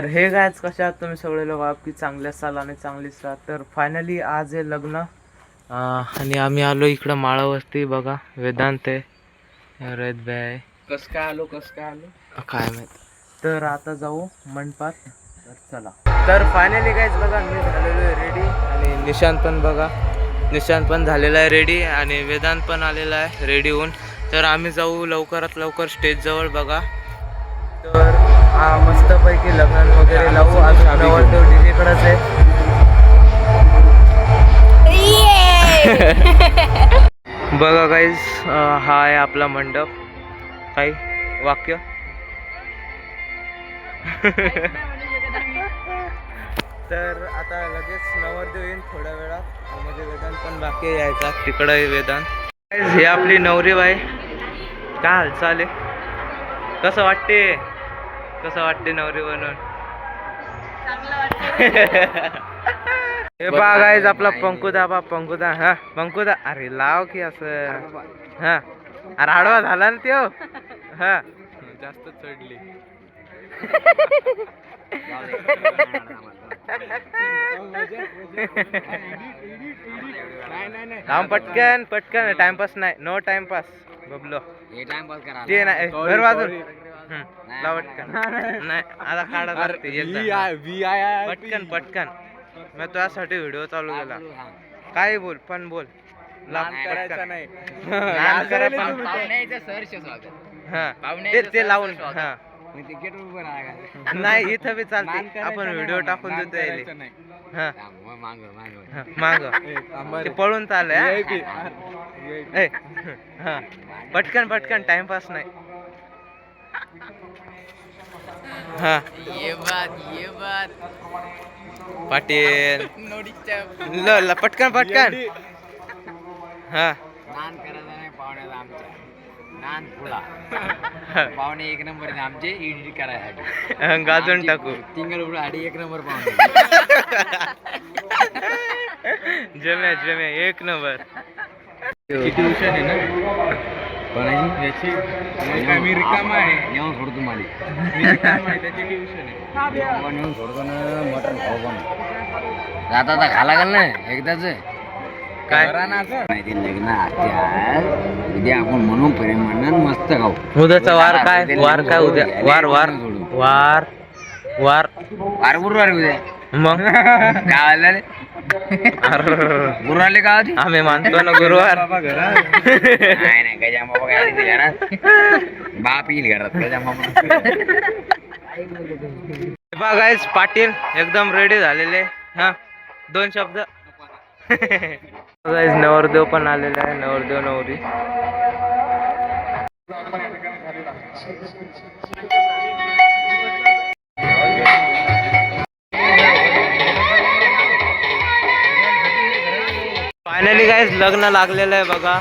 तर हे गायच कशा आहात तुम्ही सगळे लोक आपली चांगले असाल आणि चांगलीच राहा. तर फायनली आज आहे लग्न आणि आम्ही आलो इकडं माळावरती. बघा वेदांत आहे, रैत आहे. कस काय आलो काय माहित. तर आता जाऊ मंडपात. तर चला. तर फायनली गायच बघा मी झालेलो आहे रेडी आणि निशांत पण बघा, निशांत पण झालेला आहे रेडी आणि वेदांत पण आलेला आहे रेडी होऊन. तर आम्ही जाऊ लवकरात लवकर स्टेजजवळ बघा. तर मस्तपैकी लग्न वगैरे लावू. अजून नवरदेव डीजेकडेच आहे. बघा गाईज हा आहे आपला मंडप. काही वाक्य तर आता लगेच नवरदेव येईन थोड्या वेळात. म्हणजे वेदांत पण बाकी यायचा तिकडं वेदांत. हे आपली नवरी बाई. काय हालचाल आहे? कसं वाटते नवरी बनून? हे बघा गाईज आपला पंकुदा. पंकुदा हा पंकुदा. अरे लाव की असं. हा अरे आडवा झाला ना त्यो. हा जास्त चढली. पटकन पटकन टाइमपास नाही. नो टाइमपास बबलो. ते नाही घर वाजून पटकन नाही आता काढा पटकन पटकन. मी तुझ्यासाठी व्हिडिओ चालू केला. काय बोल पण बोल. करायचा नाही. ते लावून हा नाही इथं बी चालते. आपण व्हिडिओ टाकून देतो यायले. हा माग ते पळून चाललंय. हा पटकन पटकन टाइमपास नाही. हा ये बात पाटील पटकन पटकन. हा पाहुणे एक नंबर आमचे एडिट करायसाठी गाजून टाकू. सिंगल उडी एक नंबर पाहुणे. जम्या एक नंबर. ट्युशन आहे ना कोणाची याची. मी रिकामा आहे. नेऊन सोडतो मला. मी रिकामा आहे त्याची ट्युशन आहे. नेऊन सोडतो ना. मटण खाऊ पण आता खाला घाल ना एकदाच. काय माहिती लग्न उद्या आपण म्हणून प्रेमानं मस्त खाऊ. उद्याचा वार काय? वार काय उद्या? वार वार वार वार वार गुरुवार उद्या. मग काय आले गुरुवारले का होती? आम्ही मानतो ना गुरुवार. नाही गजा बाबा काय घरात. बाप येईल घरात गजा बाबा. बघायच पाटील एकदम रेडी झालेले. हा दोन शब्द. नवरदेव पण आलेला आहे. नवरदेव नवरी. फायनली गाईज लग्न लागलेलं आहे बघा.